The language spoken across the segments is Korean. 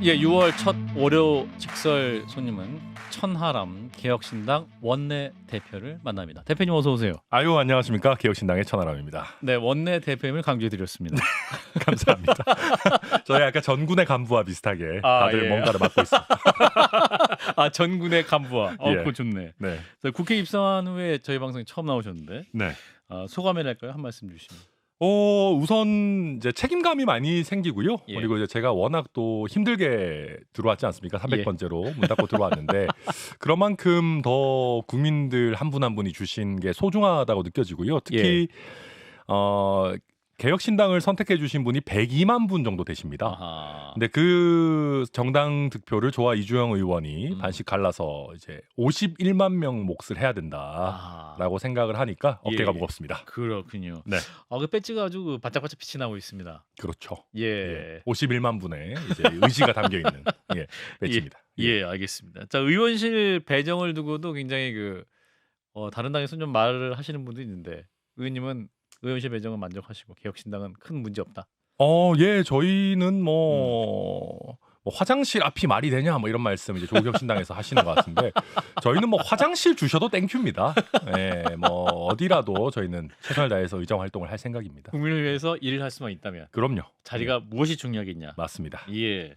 예, 6월 첫 월요 직설 손님은 천하람 개혁신당 원내 대표를 만납니다. 대표님 어서 오세요. 아유, 안녕하십니까. 개혁신당의 천하람입니다. 네, 원내 대표임을 강조해드렸습니다. 감사합니다. 저희 아까 전군의 간부와 비슷하게 다들 예. 뭔가를 맡고 있습니다. 아, 전군의 간부와. 예. 그거 좋네. 네. 그래서 국회 입성한 후에 저희 방송에 처음 나오셨는데 네. 소감이랄까요? 한 말씀 주시면. 우선 이제 책임감이 많이 생기고요. 예. 그리고 이제 제가 워낙 또 힘들게 들어왔지 않습니까? 300번째로 문 닫고 들어왔는데 그런 만큼 더 국민들 한 분 한 분이 주신 게 소중하다고 느껴지고요. 특히 개혁신당을 선택해 주신 분이 102만 분 정도 되십니다. 아하. 근데 그 정당 득표를 저와 이주영 의원이 반씩 갈라서 이제 51만 명 몫을 해야 된다라고 생각을 하니까 어깨가 예. 무겁습니다. 그렇군요. 네. 그 배지가 아주 반짝반짝 빛이 나고 있습니다. 그렇죠. 예. 51만 분의 이제 의지가 담겨 있는 배지입니다. 예, 알겠습니다. 자, 의원실 배정을 두고도 굉장히 다른 당에서 좀 말을 하시는 분도 있는데 의원님은 의원실 배정은 만족하시고 개혁신당은 큰 문제 없다. 예, 저희는 뭐 화장실 앞이 말이 되냐 뭐 이런 말씀 이제 조국혁신당에서 하시는 것 같은데 저희는 뭐 화장실 주셔도 땡큐입니다. 예, 뭐 어디라도 저희는 최선을 다해서 의정 활동을 할 생각입니다. 국민을 위해서 일을 할 수만 있다면 그럼요. 자리가 무엇이 중요하겠냐. 맞습니다. 예.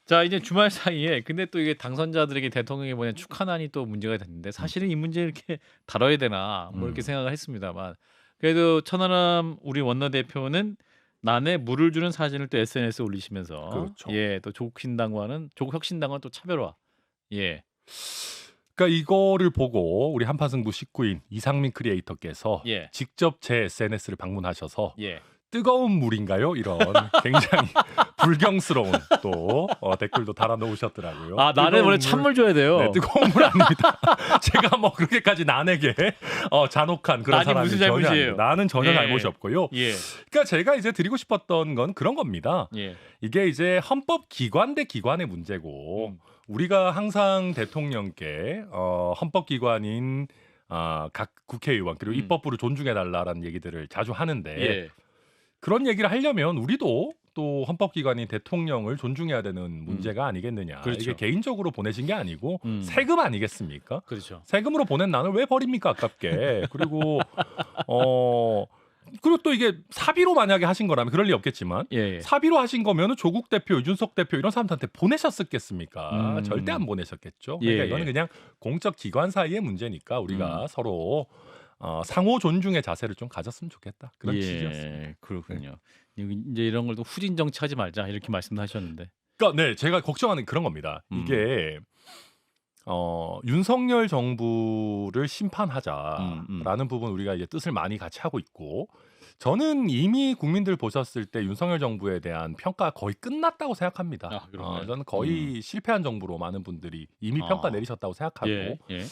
자, 이제 주말 사이에 근데 또 이게 당선자들에게 대통령에 보낸 축하난이 또 문제가 됐는데 사실은 이 문제 이렇게 다뤄야 되나 뭐 이렇게 생각을 했습니다만 그래도 천하람 우리 원내대표는 난에 물을 주는 사진을 또 SNS에 올리시면서 그렇죠. 예, 또 조국혁신당과는 또 차별화. 예. 그러니까 이거를 보고 우리 한파승부 식구인 이상민 크리에이터께서 예. 직접 제 SNS를 방문하셔서 예. 뜨거운 물인가요? 이런 굉장히 불경스러운 또 댓글도 달아놓으셨더라고요. 아, 난에 원래 찬물 줘야 돼요. 네, 뜨거운 물 아닙니다. 제가 뭐 그렇게까지 난에게 잔혹한 그런 난이 사람이 무슨 전혀 잘못이에요? 아닙니다. 나는 전혀 예. 잘못이 없고요. 예. 그러니까 제가 이제 드리고 싶었던 건 그런 겁니다. 예. 이게 이제 헌법 기관 대 기관의 문제고 우리가 항상 대통령께 헌법 기관인 각 국회의원 그리고 입법부를 존중해 달라라는 얘기들을 자주 하는데 예. 그런 얘기를 하려면 우리도 또 헌법기관인 대통령을 존중해야 되는 문제가 아니겠느냐. 그렇죠. 이게 개인적으로 보내신 게 아니고 세금 아니겠습니까? 그렇죠. 세금으로 보낸 난을 왜 버립니까? 아깝게. 그리고 그리고 또 이게 사비로 만약에 하신 거라면 그럴 리 없겠지만 예. 사비로 하신 거면은 조국 대표, 윤석 대표 이런 사람들한테 보내셨었겠습니까? 절대 안 보내셨겠죠. 그러니까 예. 이거는 그냥 공적 기관 사이의 문제니까 우리가 서로 상호 존중의 자세를 좀 가졌으면 좋겠다. 그런 취지였습니다. 그렇군요. 이제 이런 걸 또 후진 정치하지 말자 이렇게 말씀하셨는데. 그러니까 네, 제가 걱정하는 그런 겁니다. 이게 윤석열 정부를 심판하자라는 부분 우리가 이제 뜻을 많이 같이 하고 있고 저는 이미 국민들 보셨을 때 윤석열 정부에 대한 평가 거의 끝났다고 생각합니다. 아, 그런가요? 저는 거의 실패한 정부로 많은 분들이 이미 평가 내리셨다고 생각하고 예.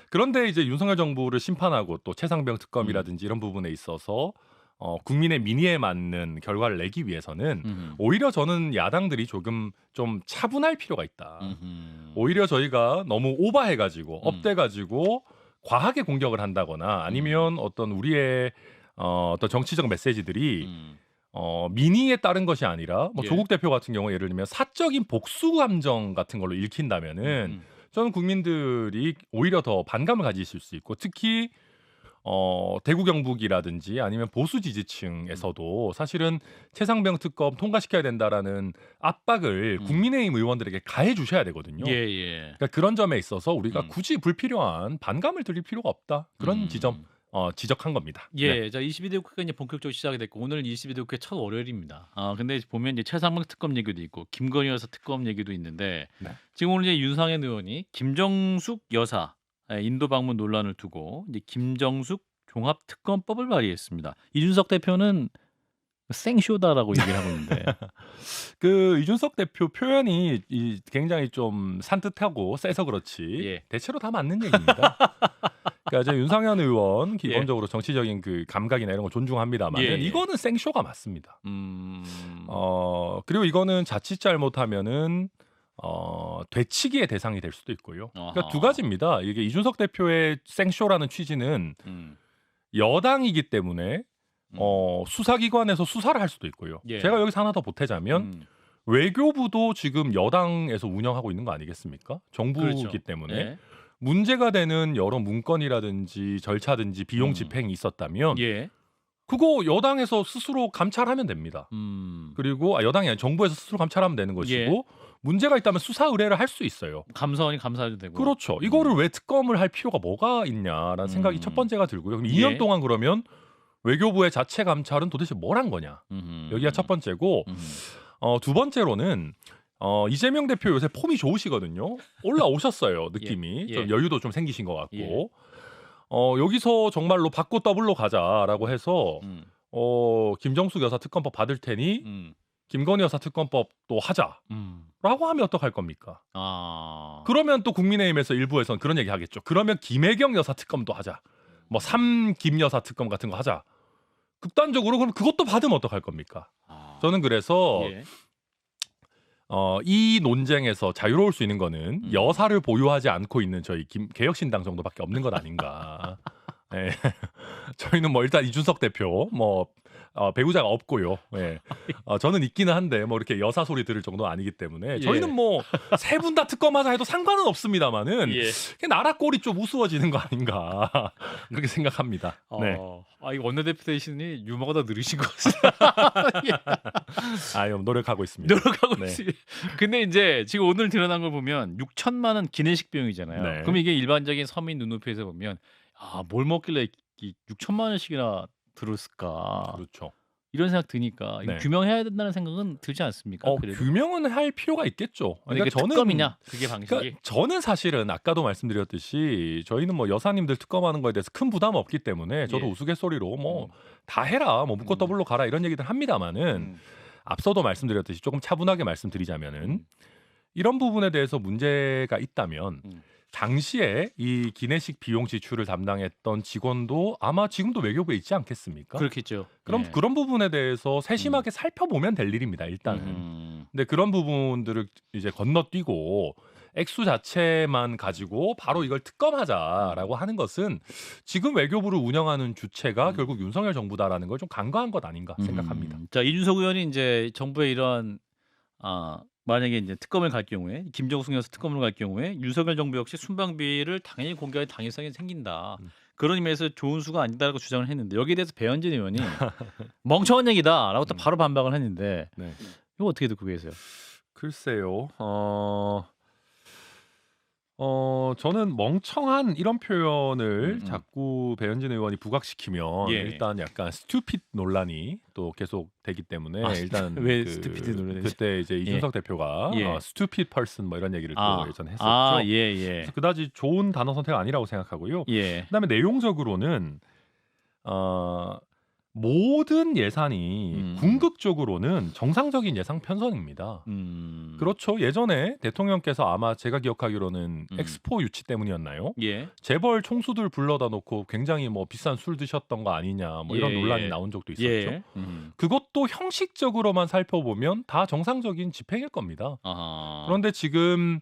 그런데 이제 윤석열 정부를 심판하고 또 최상병 특검이라든지 이런 부분에 있어서 국민의 민의에 맞는 결과를 내기 위해서는 오히려 저는 야당들이 조금 좀 차분할 필요가 있다. 오히려 저희가 너무 오버해가지고 업돼가지고 과하게 공격을 한다거나 아니면 어떤 우리의 어떤 정치적 메시지들이 민의에 따른 것이 아니라 뭐 예. 조국 대표 같은 경우 예를 들면 사적인 복수 감정 같은 걸로 읽힌다면은 저는 국민들이 오히려 더 반감을 가지실 수 있고 특히 대구 경북이라든지 아니면 보수 지지층에서도 사실은 최상병 특검 통과시켜야 된다라는 압박을 국민의힘 의원들에게 가해 주셔야 되거든요. 예. 그러니까 그런 점에 있어서 우리가 굳이 불필요한 반감을 드릴 필요가 없다. 그런 지점 지적한 겁니다. 예. 네. 자, 22대 국회가 이제 본격적으로 시작이 됐고 오늘 22대 국회 첫 월요일입니다. 근데 보면 이제 최상병 특검 얘기도 있고 김건희 여사 특검 얘기도 있는데 네. 지금 오늘 이제 윤상현 의원이 김정숙 여사 인도 방문 논란을 두고 이제 김정숙 종합특검법을 발의했습니다. 이준석 대표는 생쇼다라고 얘기를 하고 있는데 그 이준석 대표 표현이 굉장히 좀 산뜻하고 세서 그렇지 예. 대체로 다 맞는 얘기입니다. 그러니까 이제 윤상현 의원 기본적으로 정치적인 그 감각이나 이런 거 존중합니다만 예. 이거는 생쇼가 맞습니다. 그리고 이거는 자칫 잘못하면은 되치기의 대상이 될 수도 있고요. 그러니까 아하. 두 가지입니다. 이게 이준석 대표의 생쇼라는 취지는 여당이기 때문에 수사기관에서 수사를 할 수도 있고요. 예. 제가 여기서 하나 더 보태자면 외교부도 지금 여당에서 운영하고 있는 거 아니겠습니까? 정부이기 그렇죠. 때문에 예. 문제가 되는 여러 문건이라든지 절차든지 비용 음. 집행이 있었다면 예. 그거 여당에서 스스로 감찰하면 됩니다. 그리고 여당이 아니라 정부에서 스스로 감찰하면 되는 것이고 문제가 있다면 수사 의뢰를 할 수 있어요. 감사원이 감사해도 되고. 그렇죠. 이거를 왜 특검을 할 필요가 뭐가 있냐라는 생각이 첫 번째가 들고요. 그럼 2년 동안 그러면 외교부의 자체 감찰은 도대체 뭘 한 거냐? 여기가 첫 번째고 두 번째로는 이재명 대표 요새 폼이 좋으시거든요. 올라오셨어요. 느낌이. 좀 여유도 좀 생기신 것 같고. 여기서 정말로 받고 더블로 가자라고 해서 김정숙 여사 특검법 받을 테니 김건희 여사 특검법도 하자라고 하면 어떡할 겁니까? 그러면 또 국민의힘에서 일부에서는 그런 얘기 하겠죠. 그러면 김혜경 여사 특검도 하자. 뭐 삼김 여사 특검 같은 거 하자. 극단적으로 그럼 그것도 받으면 어떡할 겁니까? 저는 그래서 이 논쟁에서 자유로울 수 있는 거는 여사를 보유하지 않고 있는 저희 개혁신당 정도밖에 없는 것 아닌가. 네. 저희는 뭐 일단 이준석 대표 뭐 배우자가 없고요. 예. 저는 있기는 한데 뭐 이렇게 여사 소리 들을 정도는 아니기 때문에 저희는 뭐 세 분 다 특검하자 해도 상관은 없습니다만은 그냥 나라 꼴이 좀 우스워지는 거 아닌가 그렇게 생각합니다. 네. 이 원내대표 대신이 유머가 더 느리신 것 같습니다. 아유 노력하고 있습니다. 노력하고 있습니다. 근데 이제 지금 오늘 드러난 걸 보면 6천만 원 기내식 비용이잖아요. 네. 그럼 이게 일반적인 서민 눈높이에서 보면 뭘 먹길래 6천만 원씩이나 들었을까? 그렇죠. 이런 생각 드니까 이거 규명해야 된다는 생각은 들지 않습니까? 규명은 할 필요가 있겠죠. 그러니까 저는 특검이냐 그게 방식이. 그러니까 저는 사실은 아까도 말씀드렸듯이 저희는 뭐 여사님들 특검하는 거에 대해서 큰 부담 없기 때문에 저도 우스갯소리로 뭐 다 해라, 뭐 묶어 더블로 가라 이런 얘기들 합니다만은 앞서도 말씀드렸듯이 조금 차분하게 말씀드리자면은 이런 부분에 대해서 문제가 있다면. 당시에 이 기내식 비용 지출을 담당했던 직원도 아마 지금도 외교부에 있지 않겠습니까? 그렇겠죠. 그럼 그런 부분에 대해서 세심하게 살펴보면 될 일입니다. 일단은. 근데 그런 부분들을 이제 건너뛰고 액수 자체만 가지고 바로 이걸 특검하자라고 하는 것은 지금 외교부를 운영하는 주체가 결국 윤석열 정부다라는 걸 좀 간과한 것 아닌가 생각합니다. 자, 이준석 의원이 이제 정부의 이런 만약에 이제 특검을 갈 경우에 김정숙 여사 특검을 갈 경우에 윤석열 정부 역시 순방비를 당연히 공개할 당위성이 생긴다. 그런 의미에서 좋은 수가 아니다라고 주장을 했는데 여기에 대해서 배현진 의원이 멍청한 얘기다라고 또 바로 반박을 했는데 이거 어떻게 듣고 계세요? 글쎄요. 저는 멍청한 이런 표현을 자꾸 배현진 의원이 부각시키면 일단 약간 스튜핏 논란이 또 계속 되기 때문에 일단 왜 스튜피드 논란이 그때 이제 이준석 대표가 스튜핏 퍼슨 뭐 이런 얘기를 또 예전에 했었죠. 그래서 그다지 좋은 단어 선택 아니라고 생각하고요. 그다음에 내용적으로는 모든 예산이 궁극적으로는 정상적인 예산 편성입니다. 그렇죠. 예전에 대통령께서 아마 제가 기억하기로는 엑스포 유치 때문이었나요? 재벌 총수들 불러다 놓고 굉장히 뭐 비싼 술 드셨던 거 아니냐 뭐 이런 논란이 나온 적도 있었죠. 그것도 형식적으로만 살펴보면 다 정상적인 집행일 겁니다. 그런데 지금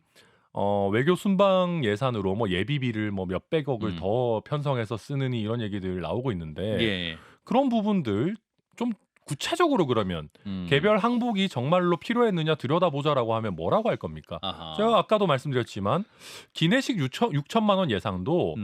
외교 순방 예산으로 뭐 예비비를 뭐 몇백억을 더 편성해서 쓰느니 이런 얘기들 나오고 있는데 그런 부분들 좀 구체적으로 그러면 개별 항목이 정말로 필요했느냐 들여다보자라고 하면 뭐라고 할 겁니까? 제가 아까도 말씀드렸지만 기내식 6천만 원 예상도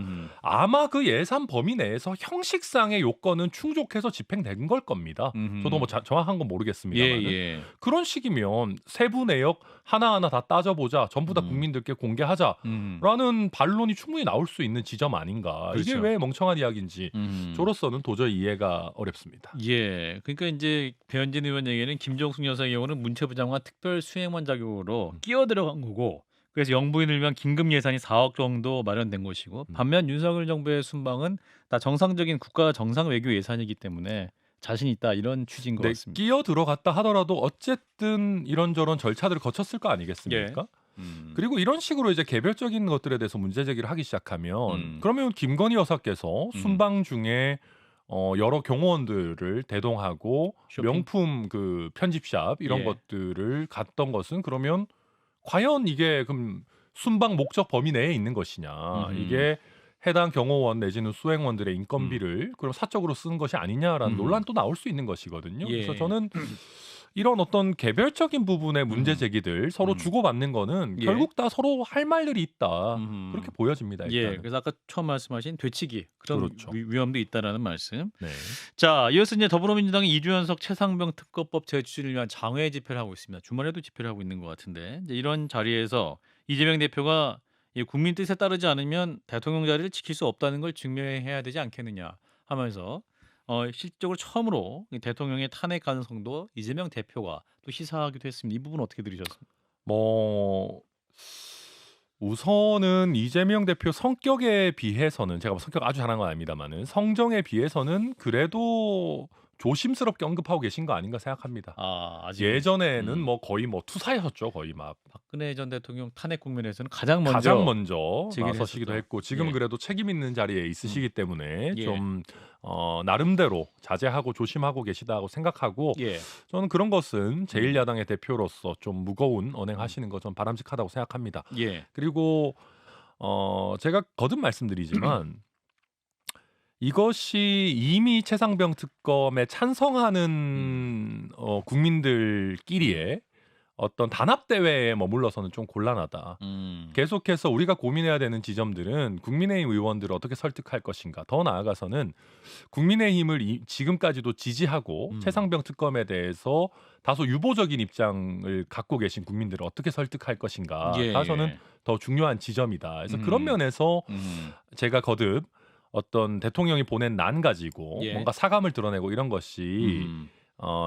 아마 그 예산 범위 내에서 형식상의 요건은 충족해서 집행된 걸 겁니다. 저도 뭐 정확한 건 모르겠습니다만 그런 식이면 세부 내역 하나하나 다 따져보자, 전부 다 국민들께 공개하자라는 반론이 충분히 나올 수 있는 지점 아닌가. 이게 왜 멍청한 이야기인지 저로서는 도저히 이해가 어렵습니다. 그러니까 이제 배현진 의원 얘기는 김정숙 여사의 경우는 문체부 장관 특별 수행원 자격으로 끼어 들어간 거고 그래서 영부인을 위한 긴급 예산이 4억 정도 마련된 것이고 반면 윤석열 정부의 순방은 다 정상적인 국가 정상 외교 예산이기 때문에 자신 있다 이런 취지인 것 같습니다. 끼어 들어갔다 하더라도 어쨌든 이런저런 절차들을 거쳤을 거 아니겠습니까? 그리고 이런 식으로 이제 개별적인 것들에 대해서 문제 제기를 하기 시작하면 그러면 김건희 여사께서 순방 중에 여러 경호원들을 대동하고 명품 그 편집샵 이런 것들을 갔던 것은 그러면 과연 이게 그럼 순방 목적 범위 내에 있는 것이냐 이게 해당 경호원 내지는 수행원들의 인건비를 그럼 사적으로 쓴 것이 아니냐라는 논란도 나올 수 있는 것이거든요. 그래서 저는 이런 어떤 개별적인 부분의 문제 제기들 서로 음. 주고받는 거는 예. 결국 다 서로 할 말들이 있다. 그렇게 보여집니다. 예. 일단은. 그래서 아까 처음 말씀하신 되치기 그런 그렇죠. 위험도 있다라는 말씀. 네. 자, 이어서 이제 더불어민주당이 이주연석 최상병 특검법 제출을 위한 장외 집회를 하고 있습니다. 주말에도 집회를 하고 있는 것 같은데 이제 이런 자리에서 이재명 대표가 이 국민 뜻에 따르지 않으면 대통령 자리를 지킬 수 없다는 걸 증명해야 되지 않겠느냐 하면서 실질적으로 처음으로 이 대통령의 탄핵 가능성도 이재명 대표가 또 시사하기도 했습니다. 이 부분 어떻게 들으셨습니까? 뭐 우선은 이재명 대표 성격에 비해서는 제가 뭐 성격 아주 잘한 건 아닙니다만은 성정에 비해서는 그래도 조심스럽게 언급하고 계신 거 아닌가 생각합니다. 아직 예전에는 뭐 거의 뭐 투사였죠. 거의 막 박근혜 전 대통령 탄핵 국면에서는 가장 먼저 가장 먼저 제기를 나서시기도 했었죠. 했고 지금은 예. 그래도 책임 있는 자리에 있으시기 때문에 예. 좀 나름대로 자제하고 조심하고 계시다고 생각하고 예. 저는 그런 것은 제1야당의 대표로서 좀 무거운 언행하시는 거 좀 바람직하다고 생각합니다. 예. 그리고 제가 거듭 말씀드리지만 이것이 이미 최상병 특검에 찬성하는 국민들끼리의 어떤 단합 대회에 머물러서는 좀 곤란하다. 계속해서 우리가 고민해야 되는 지점들은 국민의힘 의원들을 어떻게 설득할 것인가. 더 나아가서는 국민의힘을 지금까지도 지지하고 최상병 특검에 대해서 다소 유보적인 입장을 갖고 계신 국민들을 어떻게 설득할 것인가가 저는 더 중요한 지점이다. 그래서 그런 면에서 제가 거듭 어떤 대통령이 보낸 난 가지고 예. 뭔가 사감을 드러내고 이런 것이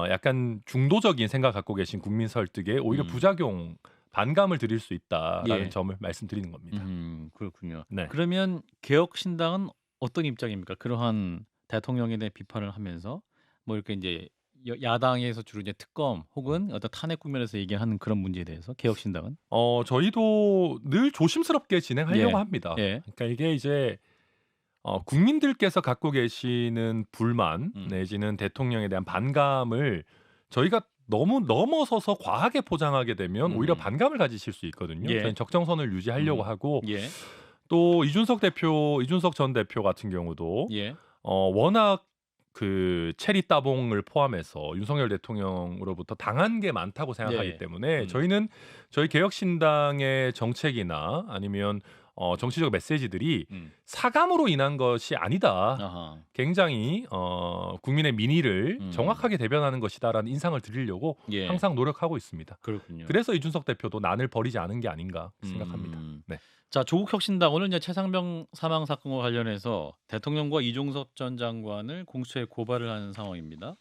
약간 중도적인 생각 갖고 계신 국민 설득에 오히려 부작용 반감을 드릴 수 있다라는 예. 점을 말씀드리는 겁니다. 그렇군요. 네. 그러면 개혁신당은 어떤 입장입니까? 그러한 대통령에 대한 비판을 하면서 뭐 이렇게 이제 야당에서 주로 이제 특검 혹은 어떤 탄핵 국면에서 얘기하는 그런 문제에 대해서 개혁신당은 저희도 늘 조심스럽게 진행하려고 예. 합니다. 예. 그러니까 이게 이제 국민들께서 갖고 계시는 불만 내지는 대통령에 대한 반감을 저희가 너무 넘어서서 과하게 포장하게 되면 오히려 반감을 가지실 수 있거든요. 예. 저희는 적정선을 유지하려고 하고 예. 또 이준석 전 대표 같은 경우도 예. 워낙 그 체리 따봉을 포함해서 윤석열 대통령으로부터 당한 게 많다고 생각하기 네. 때문에 저희는 저희 개혁신당의 정책이나 아니면 정치적 메시지들이 사감으로 인한 것이 아니다. 아하. 굉장히 국민의 민의를 정확하게 대변하는 것이다라는 인상을 드리려고 예. 항상 노력하고 있습니다. 그렇군요. 그래서 이준석 대표도 난을 버리지 않은 게 아닌가 생각합니다. 네. 자, 조국혁신당 오늘 이제 최상병 사망 사건과 관련해서 대통령과 이종섭 전 장관을 공수처에 고발을 하는 상황입니다.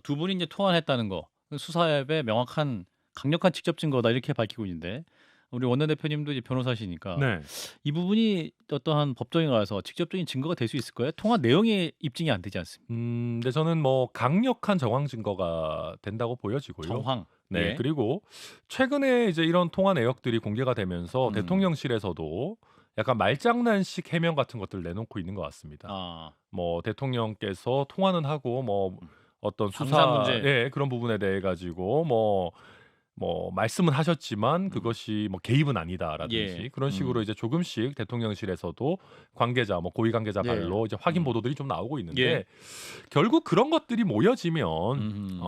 두 분이 이제 통화했다는 거 수사에 명확한 강력한 직접 증거다 이렇게 밝히고 있는데 우리 원내대표님도 이제 변호사시니까 네. 이 부분이 어떠한 법정에 가서 직접적인 증거가 될 수 있을 거예요? 통화 내용이 입증이 안 되지 않습니까? 근데 저는 뭐 강력한 정황 증거가 된다고 보여지고요. 정황. 네. 예. 그리고 최근에 이제 이런 통화 내역들이 공개가 되면서 대통령실에서도 약간 말장난식 해명 같은 것들을 내놓고 있는 것 같습니다. 뭐 대통령께서 통화는 하고 뭐 어떤 당사 수사 문제. 예, 그런 부분에 대해 가지고 뭐 말씀은 하셨지만 그것이 뭐 개입은 아니다라든지 예. 그런 식으로 이제 조금씩 대통령실에서도 관계자 뭐 고위 관계자 예. 발로 이제 확인 보도들이 좀 나오고 있는데 예. 결국 그런 것들이 모여지면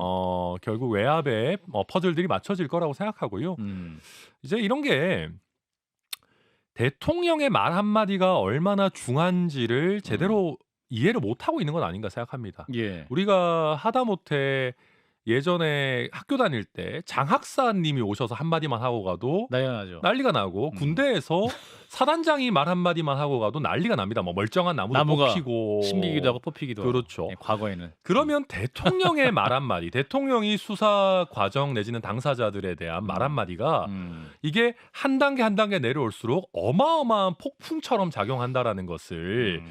결국 외압에 퍼즐들이 맞춰질 거라고 생각하고요. 이제 이런 게 대통령의 말 한마디가 얼마나 중한지를 제대로 이해를 못하고 있는 건 아닌가 생각합니다. 예. 우리가 하다못해 예전에 학교 다닐 때 장학사님이 오셔서 한마디만 하고 가도 나연하죠. 난리가 나고 군대에서 사단장이 말 한마디만 하고 가도 난리가 납니다. 뭐 멀쩡한 나무도 나무가 뽑히고 심기기도 하고 뽑히기도 그렇죠. 하고. 예, 과거에는. 그러면 대통령의 말 한마디, 대통령이 수사 과정 내지는 당사자들에 대한 말 한마디가 이게 한 단계 한 단계 내려올수록 어마어마한 폭풍처럼 작용한다라는 것을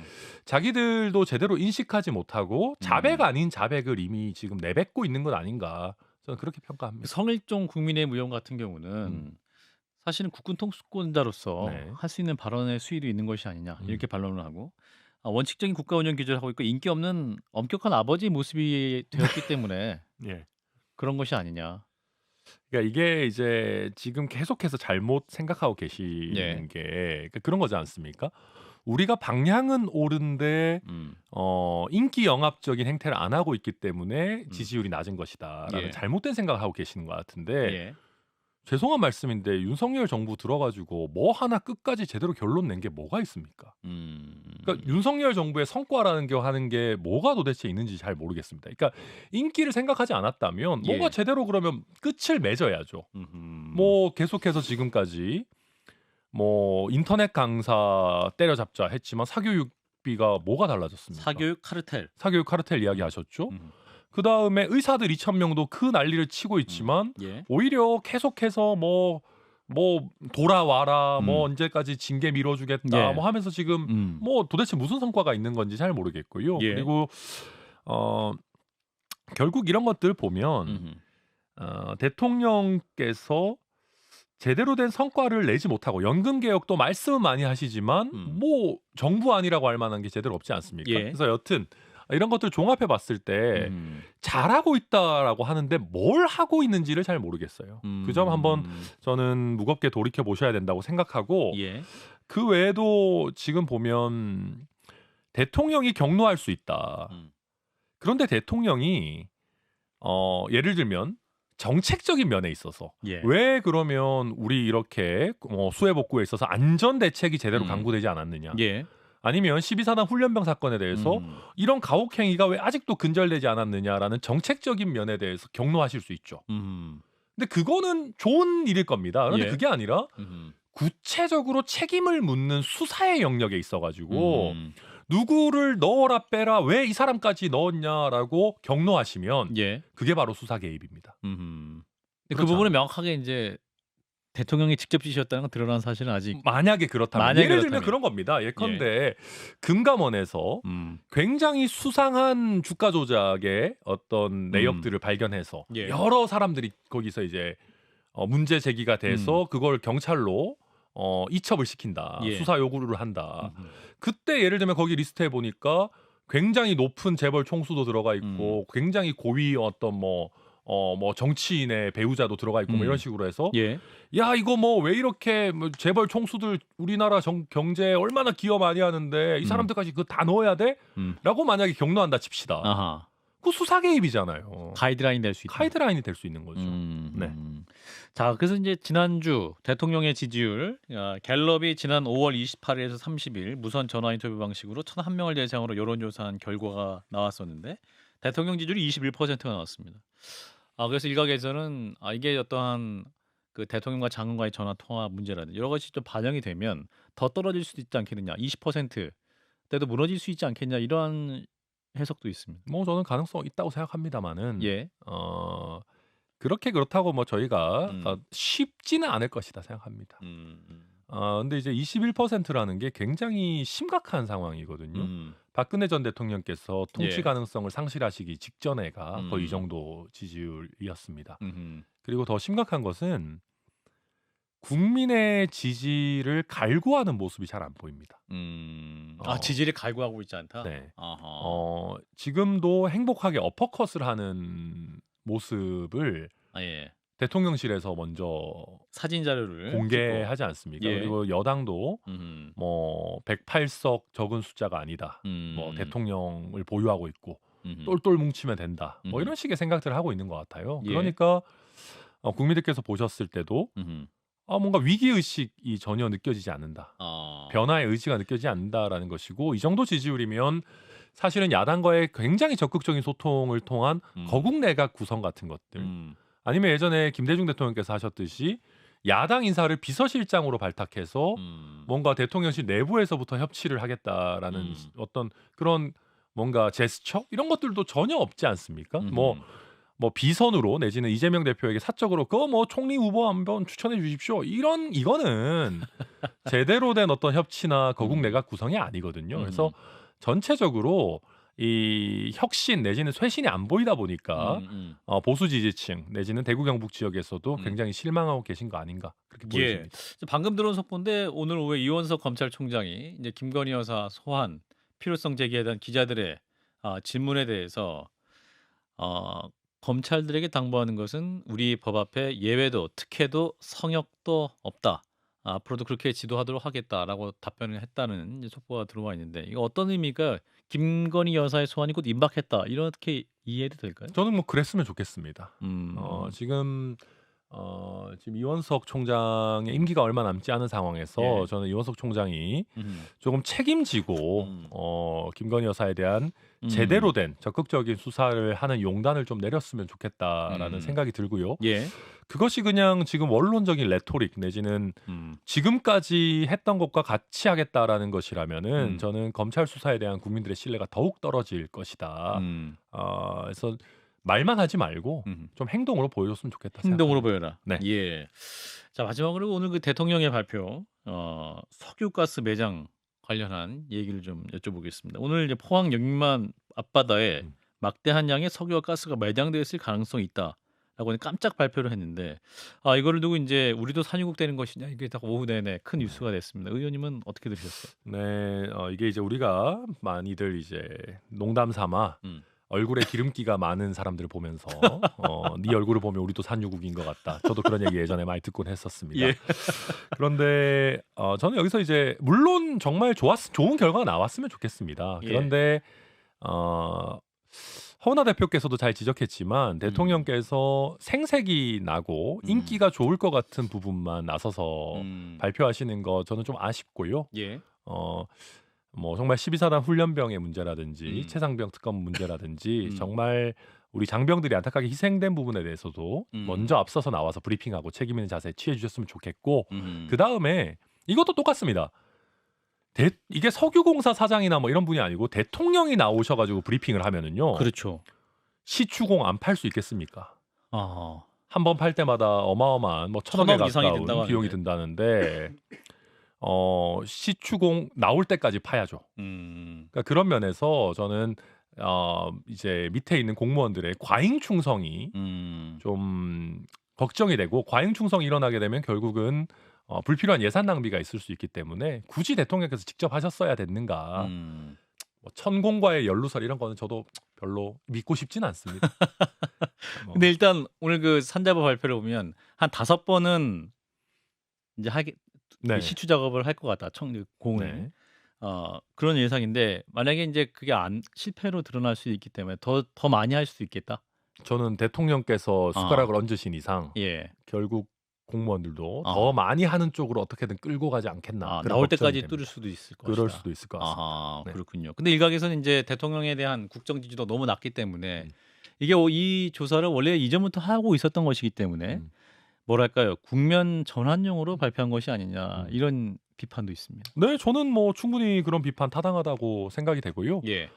자기들도 제대로 인식하지 못하고 자백 아닌 자백을 이미 지금 내뱉고 있는 것 아닌가 저는 그렇게 평가합니다. 성일종 국민의힘 의원 같은 경우는 사실은 국군 통수권자로서 네. 할 수 있는 발언의 수위도 있는 것이 아니냐 이렇게 반론을 하고 원칙적인 국가 운영 기조를 하고 있고 인기 없는 엄격한 아버지 모습이 되었기 때문에 예. 그런 것이 아니냐. 그러니까 이게 이제 지금 계속해서 잘못 생각하고 계시는 예. 게 그러니까 그런 거지 않습니까? 우리가 방향은 옳은데 음. 인기 영합적인 행태를 안 하고 있기 때문에 음. 지지율이 낮은 것이다라는 예. 잘못된 생각을 하고 계시는 것 같은데 예. 죄송한 말씀인데 윤석열 정부 들어가지고 뭐 하나 끝까지 제대로 결론 낸 게 뭐가 있습니까? 그러니까 윤석열 정부의 성과라는 게 하는 게 뭐가 도대체 있는지 잘 모르겠습니다. 그러니까 인기를 생각하지 않았다면 뭔가 예. 제대로 그러면 끝을 맺어야죠. 뭐 계속해서 지금까지 뭐 인터넷 강사 때려잡자 했지만 사교육비가 뭐가 달라졌습니까? 사교육 카르텔. 사교육 카르텔 이야기하셨죠. 음. 그다음에 의사들 2,000명도 그 난리를 치고 있지만 예. 오히려 계속해서 뭐 돌아와라 뭐 음. 언제까지 징계 밀어주겠다 예. 뭐 하면서 지금 뭐 도대체 무슨 성과가 있는 건지 잘 모르겠고요. 예. 그리고 결국 이런 것들 보면 음흠. 대통령께서 제대로 된 성과를 내지 못하고 연금 개혁도 말씀은 많이 하시지만 뭐 정부 아니라고 할 만한 게 제대로 없지 않습니까? 예. 그래서 여튼 이런 것들 종합해 봤을 때 잘하고 있다라고 하는데 뭘 하고 있는지를 잘 모르겠어요. 그 점 한번 저는 무겁게 돌이켜 보셔야 된다고 생각하고 예. 그 외에도 지금 보면 대통령이 경로할 수 있다. 그런데 대통령이 예를 들면 정책적인 면에 있어서 예. 왜 그러면 우리 이렇게 수해 복구에 있어서 안전 대책이 제대로 강구되지 않았느냐? 예. 아니면 12사단 훈련병 사건에 대해서 이런 가혹 행위가 왜 아직도 근절되지 않았느냐라는 정책적인 면에 대해서 경로하실 수 있죠. 근데 그거는 좋은 일일 겁니다. 그런데 예. 그게 아니라 구체적으로 책임을 묻는 수사의 영역에 있어가지고 누구를 넣어라 빼라 왜 이 사람까지 넣었냐라고 경로하시면 예. 그게 바로 수사 개입입니다. 근데 그 그렇죠. 부분을 명확하게 이제 대통령이 직접 지시했다는 건 드러난 사실은 아직 만약에 그렇다면 만약에 예를 들면 그렇다면. 그런 겁니다. 예컨대 금감원에서 굉장히 수상한 주가 조작의 어떤 내역들을 발견해서 예. 여러 사람들이 거기서 이제 문제 제기가 돼서 그걸 경찰로 이첩을 시킨다. 예. 수사 요구를 한다. 그때 예를 들면 거기 리스트에 보니까 굉장히 높은 재벌 총수도 들어가 있고 굉장히 고위 어떤 뭐 정치인의 배우자도 들어가 있고 뭐 이런 식으로 해서 예. 야 이거 뭐 왜 이렇게 뭐 재벌 총수들 우리나라 경제에 얼마나 기여 많이 하는데 이 사람들까지 그거 다 넣어야 돼? 라고 만약에 경로한다 칩시다. 아하. 그 수사 개입이잖아요. 가이드라인 될 수 있다. 가이드라인이 될 수 있는 거죠. 네. 자, 그래서 이제 지난주 대통령의 지지율 갤럽이 지난 5월 28일에서 30일 무선 전화 인터뷰 방식으로 1,001명을 대상으로 여론조사한 결과가 나왔었는데 대통령 지지율이 21%가 나왔습니다. 그래서 일각에서는 이게 어떠한 그 대통령과 장관과의 전화 통화 문제라든지 여러 가지 좀 반영이 되면 더 떨어질 수도 있지 않겠느냐, 20%대도 무너질 수 있지 않겠냐 이러한 해석도 있습니다. 뭐 저는 가능성 있다고 생각합니다만은 예. 그렇게 그렇다고 뭐 저희가 쉽지는 않을 것이다 생각합니다. 근데 이제 21%라는 게 굉장히 심각한 상황이거든요. 박근혜 전 대통령께서 통치 예. 가능성을 상실하시기 직전에가 거의 이 정도 지지율이었습니다. 음흠. 그리고 더 심각한 것은 국민의 지지를 갈구하는 모습이 잘 안 보입니다. 지지를 갈구하고 있지 않다. 네. 아하. 지금도 행복하게 어퍼컷을 하는 모습을 예. 대통령실에서 먼저 사진 자료를 공개하지 않습니까? 예. 그리고 여당도 찍고. 뭐 108석 적은 숫자가 아니다. 뭐 대통령을 보유하고 있고 똘똘 뭉치면 된다. 뭐 이런 식의 생각들을 하고 있는 것 같아요. 예. 그러니까 국민들께서 보셨을 때도 뭔가 위기 의식이 전혀 느껴지지 않는다. 변화의 의지가 느껴지지 않는다라는 것이고 이 정도 지지율이면 사실은 야당과의 굉장히 적극적인 소통을 통한 거국 내각 구성 같은 것들 아니면 예전에 김대중 대통령께서 하셨듯이 야당 인사를 비서실장으로 발탁해서 뭔가 대통령실 내부에서부터 협치를 하겠다라는 어떤 그런 뭔가 제스처 이런 것들도 전혀 없지 않습니까? 뭐 비선으로 내지는 이재명 대표에게 사적으로 그거 뭐 총리 후보 한번 추천해 주십시오. 이거는 제대로 된 어떤 협치나 거국 내각 구성이 아니거든요. 그래서 전체적으로 이 혁신 내지는 쇄신이 안 보이다 보니까 보수 지지층 내지는 대구 경북 지역에서도 굉장히 실망하고 계신 거 아닌가 그렇게 보여집니다. 방금 들어온 속보인데 오늘 오후에 이원석 검찰총장이 이제 김건희 여사 소환 필요성 제기에 대한 기자들의 질문에 대해서 검찰들에게 당부하는 것은 우리 법 앞에 예외도 특혜도 성역도 없다. 앞으로도 그렇게 지도하도록 하겠다라고 답변을 했다는 이제 속보가 들어와 있는데 이거 어떤 의미가 김건희 여사의 소환이 곧 임박했다 이렇게 이해해도 될까요? 저는 뭐 그랬으면 좋겠습니다. 음. 지금 이원석 총장의 임기가 얼마 남지 않은 상황에서 예. 저는 이원석 총장이 음. 조금 책임지고 음. 김건희 여사에 대한 제대로 된 적극적인 수사를 하는 용단을 좀 내렸으면 좋겠다라는 생각이 들고요. 예. 그것이 그냥 지금 원론적인 레토릭 내지는 음. 지금까지 했던 것과 같이 하겠다라는 것이라면은 음. 저는 검찰 수사에 대한 국민들의 신뢰가 더욱 떨어질 것이다. 그래서 말만 하지 말고 좀 행동으로 보여줬으면 좋겠다. 행동으로 생각합니다. 보여라. 네. 예. 자 마지막으로 오늘 그 대통령의 발표 석유가스 매장 관련한 얘기를 좀 여쭤보겠습니다. 오늘 이제 포항 영림만 앞바다에 음. 막대한 양의 석유와 가스가 매장되었을 가능성이 있다라고 깜짝 발표를 했는데 이거를 두고 이제 우리도 산유국 되는 것이냐 이게 다 오후 내내 큰 뉴스가 됐습니다. 의원님은 어떻게 들으셨어요? 네, 이게 이제 우리가 많이들 이제 농담 삼아 얼굴에 기름기가 많은 사람들을 보면서 네 얼굴을 보면 우리도 산유국인 것 같다. 저도 그런 얘기 예전에 많이 듣곤 했었습니다. 예. 그런데 저는 여기서 이제 물론 정말 좋은 결과가 나왔으면 좋겠습니다. 예. 그런데 허은하 대표께서도 잘 지적했지만 대통령께서 생색이 나고 인기가 좋을 것 같은 부분만 나서서 발표하시는 거 저는 좀 아쉽고요. 예. 뭐 정말 12사단 훈련병의 문제라든지 최상병 특검 문제라든지 정말 우리 장병들이 안타깝게 희생된 부분에 대해서도 먼저 앞서서 나와서 브리핑하고 책임 있는 자세 취해 주셨으면 좋겠고 그 다음에 이것도 똑같습니다. 이게 석유공사 사장이나 뭐 이런 분이 아니고 대통령이 나오셔가지고 브리핑을 하면은요. 그렇죠. 시추공 안 팔 수 있겠습니까? 아. 한 번 팔 때마다 어마어마한 뭐 1,000억 이상이 가까운 든다고 비용이 하는데. 든다는데 시추공 나올 때까지 파야죠. 그러니까 그런 면에서 저는 이제 밑에 있는 공무원들의 과잉 충성이 좀 걱정이 되고 과잉 충성이 일어나게 되면 결국은 불필요한 예산 낭비가 있을 수 있기 때문에 굳이 대통령께서 직접 하셨어야 됐는가. 뭐 천공과의 연루설 이런 거는 저도 별로 믿고 싶진 않습니다. 근데 일단 오늘 그 산자부 발표를 보면 한 5번은 이제 네. 시추 작업을 할 것 같다. 공을. 네. 그런 예상인데 만약에 이제 그게 실패로 드러날 수 있기 때문에 더 많이 할 수 있겠다. 저는 대통령께서 숟가락을 얹으신 이상 예. 결국 공무원들도 더 많이 하는 쪽으로 어떻게든 끌고 가지 않겠나. 그런 나올 걱정이 때까지 됩니다. 뚫을 수도 있을 것이다. 그럴 수도 있을 것 같습니다. 네. 그렇군요. 근데 일각에서는 이제 대통령에 대한 국정 지지도 너무 낮기 때문에 이게 이 조사를 원래 이전부터 하고 있었던 것이기 때문에 뭐랄까요 국면 전환용으로 발표한 것이 아니냐 이런 비판도 있습니다. 네, 저는 뭐 충분히 그런 비판 타당하다고 생각이 되고요. 예.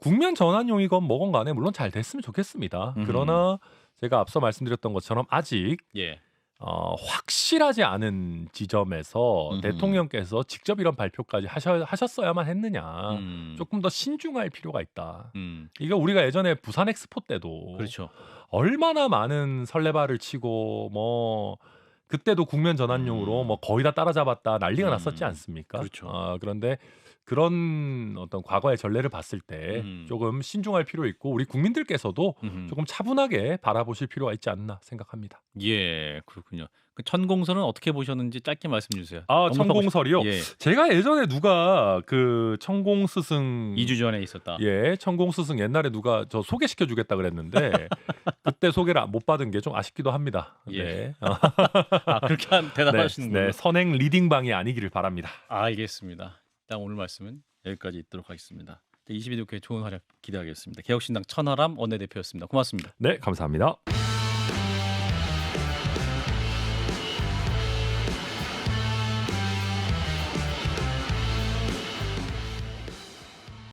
국면 전환용이건 뭐건 간에 물론 잘 됐으면 좋겠습니다. 그러나 제가 앞서 말씀드렸던 것처럼 아직 예. 확실하지 않은 지점에서 대통령께서 직접 이런 발표까지 하셨어야만 했느냐. 조금 더 신중할 필요가 있다. 이거 우리가 예전에 부산 엑스포 때도 그렇죠. 얼마나 많은 설레발을 치고 뭐 그때도 국면 전환용으로 뭐 거의 다 따라잡았다 난리가 났었지 않습니까? 그렇죠. 그런데 그런 어떤 과거의 전례를 봤을 때 조금 신중할 필요 있고 우리 국민들께서도 조금 차분하게 바라보실 필요가 있지 않나 생각합니다. 예, 그렇군요. 그 천공설은 어떻게 보셨는지 짧게 말씀 주세요. 천공설이요? 예. 제가 예전에 누가 그 천공스승 2주 전에 있었다. 예, 천공스승 옛날에 누가 저 소개시켜 주겠다 그랬는데 그때 소개를 못 받은 게 좀 아쉽기도 합니다. 예. 네. 그렇게 대답하시는군요. 네, 선행 리딩방이 아니기를 바랍니다. 알겠습니다. 일단 오늘 말씀은 여기까지 있도록 하겠습니다. 22대 국회 좋은 활약 기대하겠습니다. 개혁신당 천하람 원내대표였습니다. 고맙습니다. 네, 감사합니다.